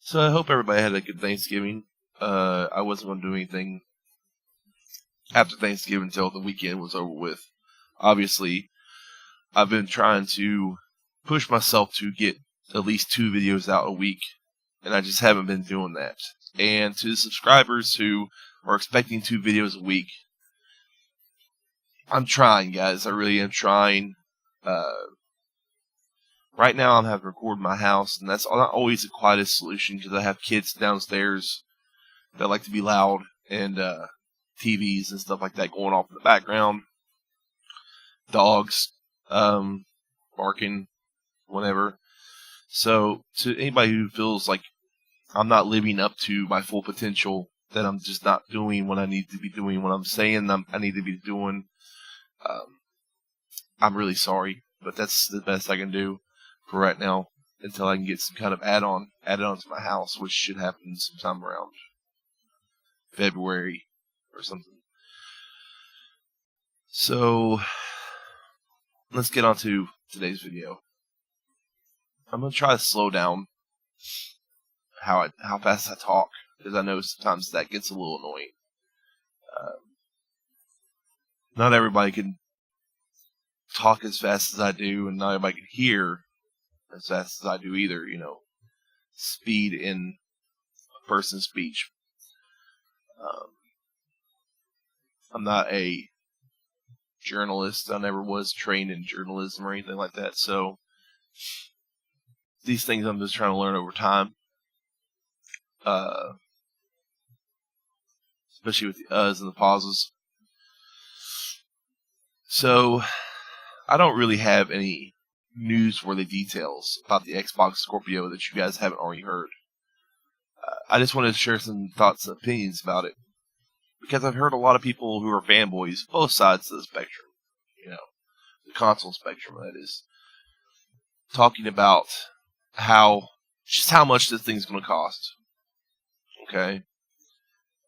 So I hope everybody had a good Thanksgiving. I wasn't going to do anything after Thanksgiving until the weekend was over with. Obviously, I've been trying to push myself to get at least 2 videos out a week, and I just haven't been doing that. And to the subscribers who are expecting 2 videos a week, I'm trying, guys. I really am trying. Right now, I'm having to record in my house, and that's not always the quietest solution because I have kids downstairs that like to be loud, and TVs and stuff like that going off in the background. Dogs barking, whatever. So, to anybody who feels like I'm not living up to my full potential, that I'm just not doing what I need to be doing, what I'm saying I need to be doing, I'm really sorry, but that's the best I can do for right now until I can get some kind of add-on to my house, which should happen sometime around February or something. So let's get on to today's video. I'm going to try to slow down how fast I talk, because I know sometimes that gets a little annoying. Not everybody can talk as fast as I do, and not everybody can hear as fast as I do either. Speed in a person's speech. I'm not a journalist. I never was trained in journalism or anything like that, so these things I'm just trying to learn over time. Especially with the uhs and the pauses. So, I don't really have any newsworthy details about the Xbox Scorpio that you guys haven't already heard. I just wanted to share some thoughts and opinions about it, because I've heard a lot of people who are fanboys, both sides of the spectrum, the console spectrum, that is, talking about just how much this thing's going to cost. Okay?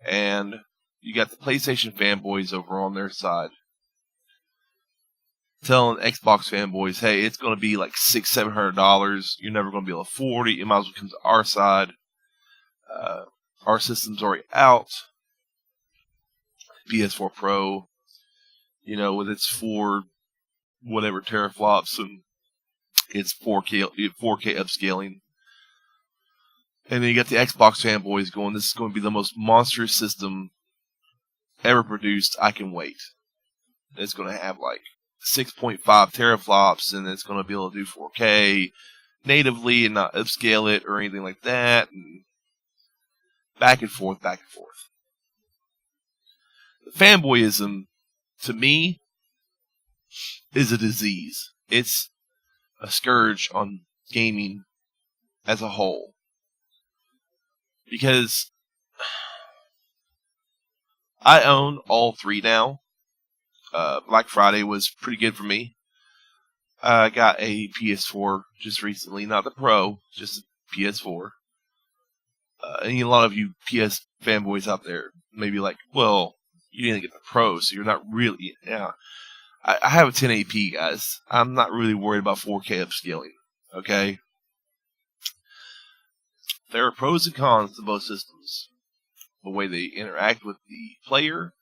And you got the PlayStation fanboys over on their side telling Xbox fanboys, hey, it's going to be like $600-$700. You're never going to be able to afford it. You might as well come to our side. Our system's already out. PS4 Pro, with its 4 whatever teraflops and its 4K upscaling. And then you got the Xbox fanboys going, this is going to be the most monstrous system ever produced. I can wait. It's going to have like 6.5 teraflops, and it's going to be able to do 4K natively and not upscale it or anything like that. And back and forth. The fanboyism, to me, is a disease. It's a scourge on gaming as a whole. Because I own all 3 now. Black Friday was pretty good for me. I got a PS4 just recently, not the Pro, just a PS4. And a lot of you PS fanboys out there may be like, well, you didn't get the Pro, so you're not really... Yeah, I have a 1080p, guys. I'm not really worried about 4K upscaling, okay? There are pros and cons to both systems. The way they interact with the player,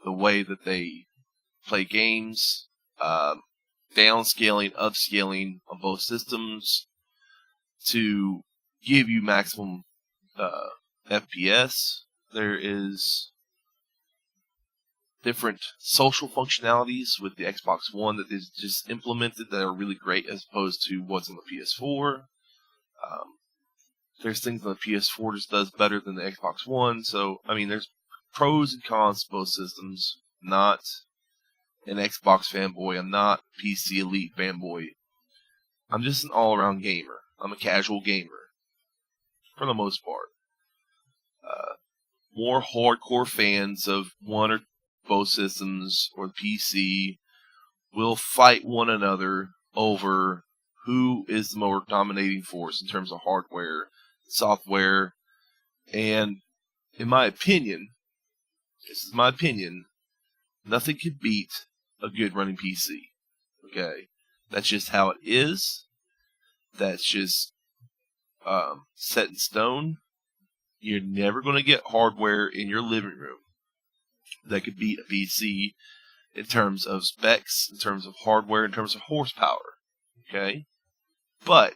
the way that they play games, downscaling, upscaling on both systems to give you maximum FPS. There is different social functionalities with the Xbox One that is just implemented that are really great as opposed to what's on the PS4. There's things on the PS4 just does better than the Xbox One. So, there's pros and cons to both systems. Not an Xbox fanboy. I'm not PC Elite fanboy. I'm just an all-around gamer. I'm a casual gamer, for the most part. More hardcore fans of one or both systems or the PC will fight one another over who is the more dominating force in terms of hardware, software, and in my opinion, nothing could beat a good running PC. Okay? That's just how it is. That's just set in stone. You're never going to get hardware in your living room that could beat a PC in terms of specs, in terms of hardware, in terms of horsepower. Okay? But,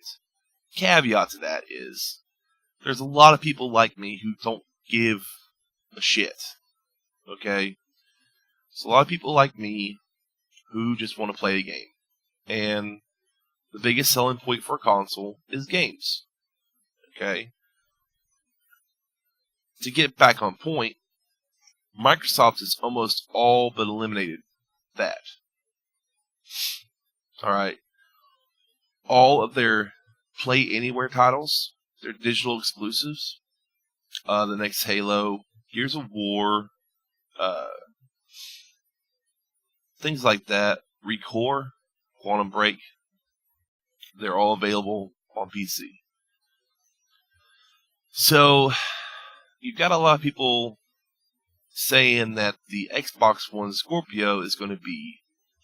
caveat to that is, there's a lot of people like me who don't give a shit. Okay? There's a lot of people like me who just want to play a game. And the biggest selling point for a console is games. Okay? To get back on point, Microsoft has almost all but eliminated that. Alright? All of their Play Anywhere titles, their digital exclusives, the next Halo, Gears of War, things like that, Recore, Quantum Break, they're all available on PC. So, you've got a lot of people saying that the Xbox One Scorpio is going to be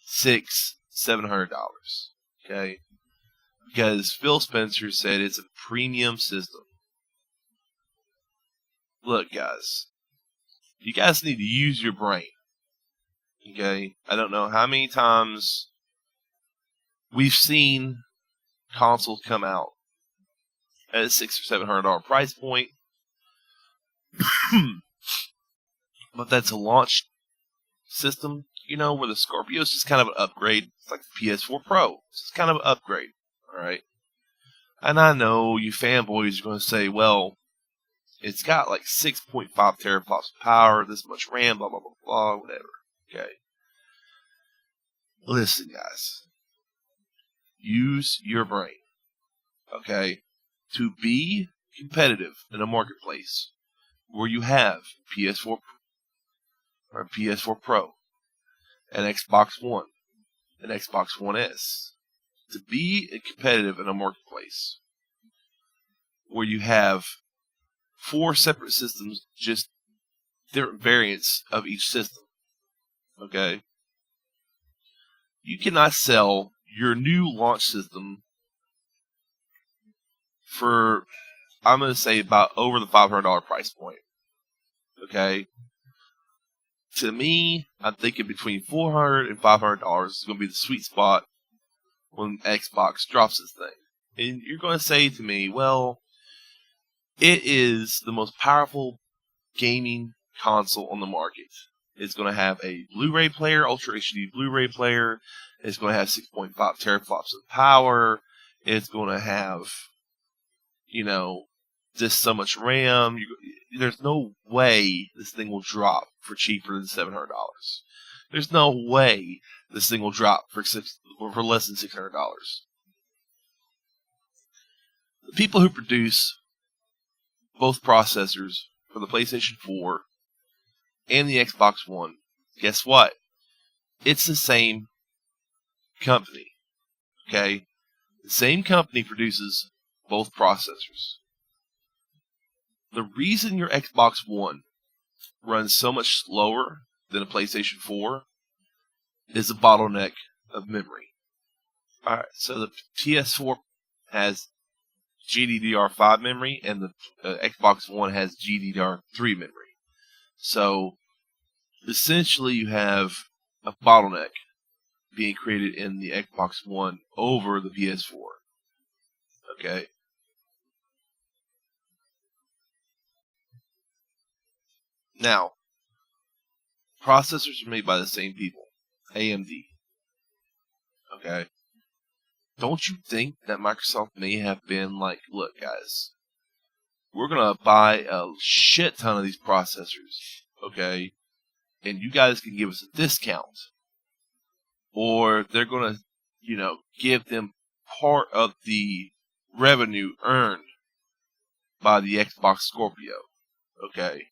$600-700. Okay? Because Phil Spencer said it's a premium system. Look, guys. You guys need to use your brain. Okay? I don't know how many times we've seen consoles come out at a $600 or $700 price point. But that's a launch system, where the Scorpio is just kind of an upgrade. It's like the PS4 Pro. It's just kind of an upgrade. Alright? And I know you fanboys are going to say, well, it's got like 6.5 teraflops of power, this much RAM, blah, blah, blah, blah, whatever. Okay? Listen, guys. Use your brain. Okay? To be competitive in a marketplace where you have PS4 or PS4 Pro, an Xbox One, an Xbox One S, to be competitive in a marketplace where you have 4 separate systems, just different variants of each system, okay? You cannot sell your new launch system for, I'm going to say, about over the $500 price point, okay? To me, I'm thinking between $400 and $500 is going to be the sweet spot when Xbox drops this thing. And you're going to say to me, well, it is the most powerful gaming console on the market. It's going to have a Blu-ray player, Ultra HD Blu-ray player. It's going to have 6.5 teraflops of power. It's going to have, just so much RAM. There's no way this thing will drop for cheaper than $700. There's no way this thing will drop for less than $600. The people who produce both processors for the PlayStation 4 and the Xbox One, guess what? It's the same company. Okay? The same company produces both processors. The reason your Xbox One runs so much slower than a PlayStation 4 is a bottleneck of memory. Alright, so the PS4 has GDDR5 memory, and the Xbox One has GDDR3 memory. So, essentially you have a bottleneck being created in the Xbox One over the PS4. Okay? Now, processors are made by the same people, AMD. Okay? Don't you think that Microsoft may have been like, look, guys, we're going to buy a shit ton of these processors, okay? And you guys can give us a discount. Or they're going to, give them part of the revenue earned by the Xbox Scorpio, okay?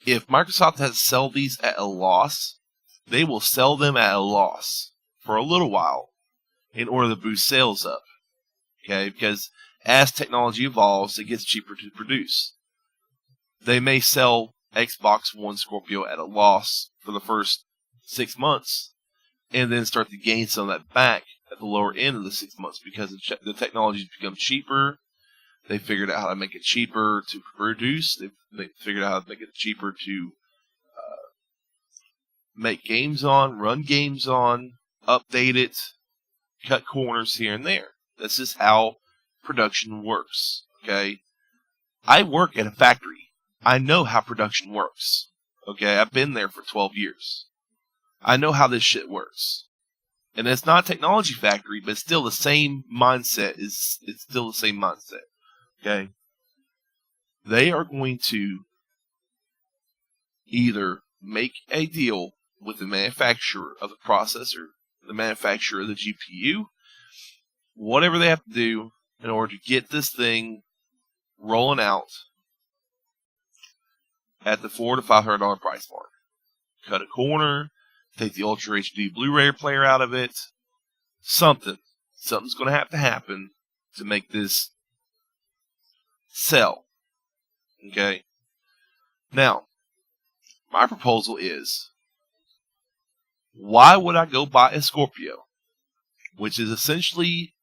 If Microsoft has to sell these at a loss, they will sell them at a loss for a little while in order to boost sales up. Okay? Because as technology evolves, it gets cheaper to produce. They may sell Xbox One Scorpio at a loss for the first 6 months and then start to gain some of that back at the lower end of the 6 months because the technology has become cheaper. They figured out how to make it cheaper to produce. They figured out how to make it cheaper to make games on, run games on, update it, cut corners here and there. This is how production works, okay? I work at a factory. I know how production works, okay? I've been there for 12 years. I know how this shit works. And it's not a technology factory, but it's still the same mindset. It's still the same mindset, okay? They are going to either make a deal with the manufacturer of the processor, the manufacturer of the GPU, whatever they have to do in order to get this thing rolling out at the $400 to $500 price mark. Cut a corner, take the Ultra HD Blu-ray player out of it. Something's going to have to happen to make this sell. Okay? Now, my proposal is, why would I go buy a Scorpio? Which is essentially,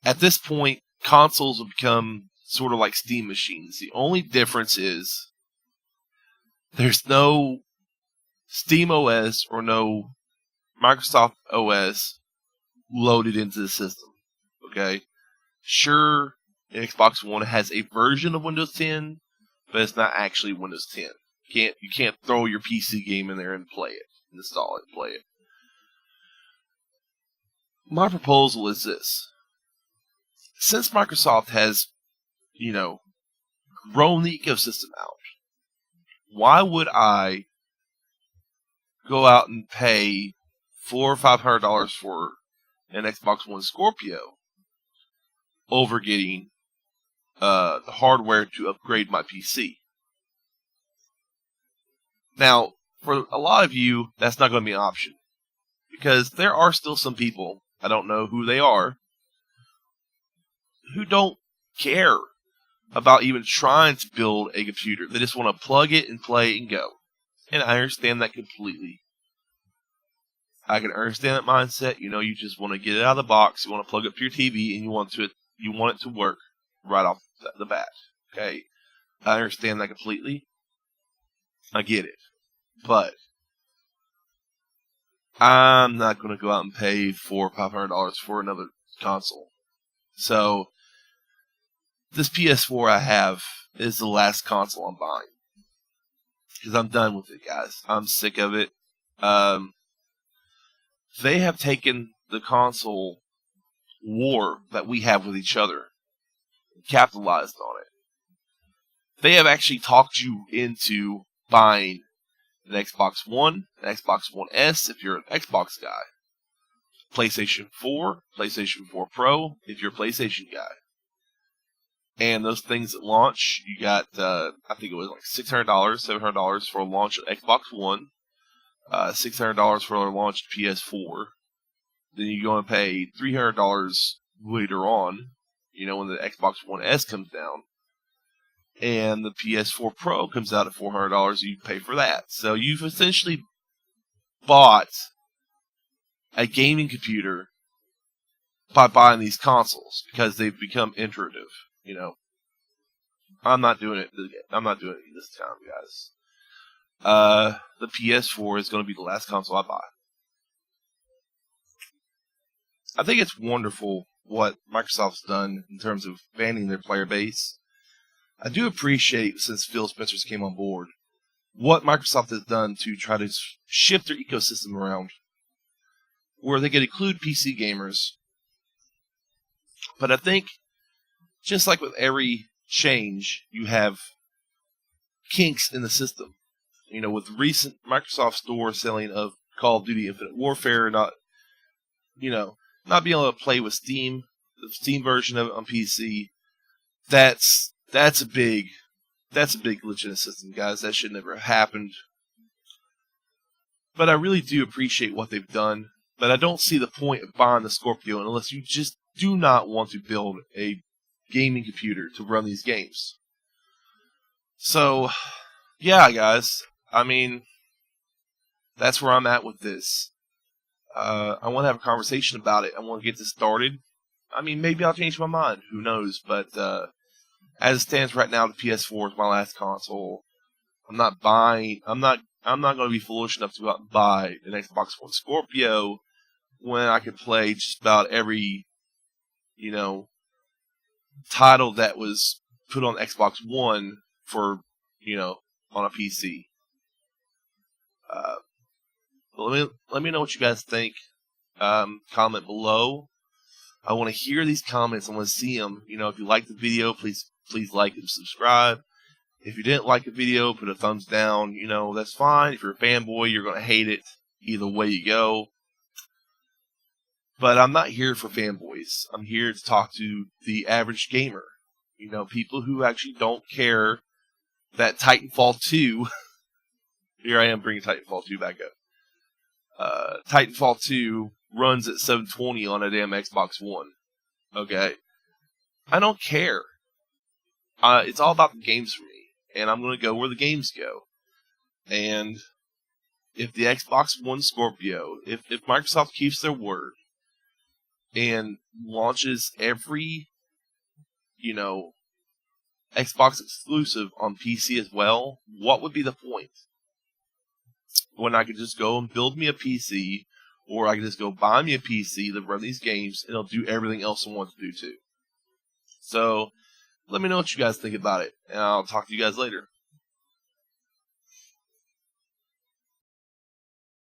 at this point, consoles have become sort of like Steam machines. The only difference is there's no Steam OS or no Microsoft OS loaded into the system. Okay? Sure, Xbox One has a version of Windows 10, but it's not actually Windows 10. You can't throw your PC game in there and play it, install it, and play it. My proposal is this. Since Microsoft has, grown the ecosystem out, why would I go out and pay $400 or $500 for an Xbox One Scorpio over getting the hardware to upgrade my PC? Now, for a lot of you, that's not going to be an option. Because there are still some people, I don't know who they are, who don't care about even trying to build a computer. They just want to plug it and play and go. And I understand that completely. I can understand that mindset. You just want to get it out of the box. You want to plug up to your TV and you want it to work right off the bat. Okay? I understand that completely. I get it. But I'm not going to go out and pay $400 or $500 for another console. So this PS4 I have is the last console I'm buying. Because I'm done with it, guys. I'm sick of it. They have taken the console war that we have with each other and capitalized on it. They have actually talked you into buying an Xbox One, an Xbox One S if you're an Xbox guy, PlayStation 4, PlayStation 4 Pro if you're a PlayStation guy. And those things at launch, you got, I think it was like $600, $700 for a launch of Xbox One, $600 for a launch of PS4. Then you go and pay $300 later on, when the Xbox One S comes down. And the PS4 Pro comes out at $400, you pay for that. So you've essentially bought a gaming computer by buying these consoles because they've become iterative. I'm not doing it. I'm not doing it this time, guys. The PS4 is going to be the last console I buy. I think it's wonderful what Microsoft's done in terms of expanding their player base. I do appreciate, since Phil Spencer came on board, what Microsoft has done to try to shift their ecosystem around, where they can include PC gamers. But I think, just like with every change, you have kinks in the system. With recent Microsoft Store selling of Call of Duty Infinite Warfare, not being able to play with Steam, the Steam version of it on PC, that's a big glitch in the system, guys. That should never have happened. But I really do appreciate what they've done. But I don't see the point of buying the Scorpio unless you just do not want to build a gaming computer to run these games. So, yeah, guys. That's where I'm at with this. I want to have a conversation about it. I want to get this started. I mean, maybe I'll change my mind. Who knows? But as it stands right now, the PS4 is my last console. I'm not buying. I'm not going to be foolish enough to go out and buy an Xbox One Scorpio when I could play just about every, title that was put on Xbox One for, on a PC. Let me know what you guys think. Comment below. I want to hear these comments. I want to see them. If you like the video, please like and subscribe. If you didn't like the video, put a thumbs down. That's fine. If you're a fanboy, you're going to hate it. Either way you go. But I'm not here for fanboys. I'm here to talk to the average gamer. People who actually don't care that Titanfall 2... Here I am bringing Titanfall 2 back up. Titanfall 2 runs at 720 on a damn Xbox One. Okay? I don't care. It's all about the games for me. And I'm going to go where the games go. And if the Xbox One Scorpio, if Microsoft keeps their word and launches every, Xbox exclusive on PC as well, what would be the point? When I could just go and build me a PC, or I could just go buy me a PC that run these games, and it'll do everything else I want to do too. So, let me know what you guys think about it, and I'll talk to you guys later.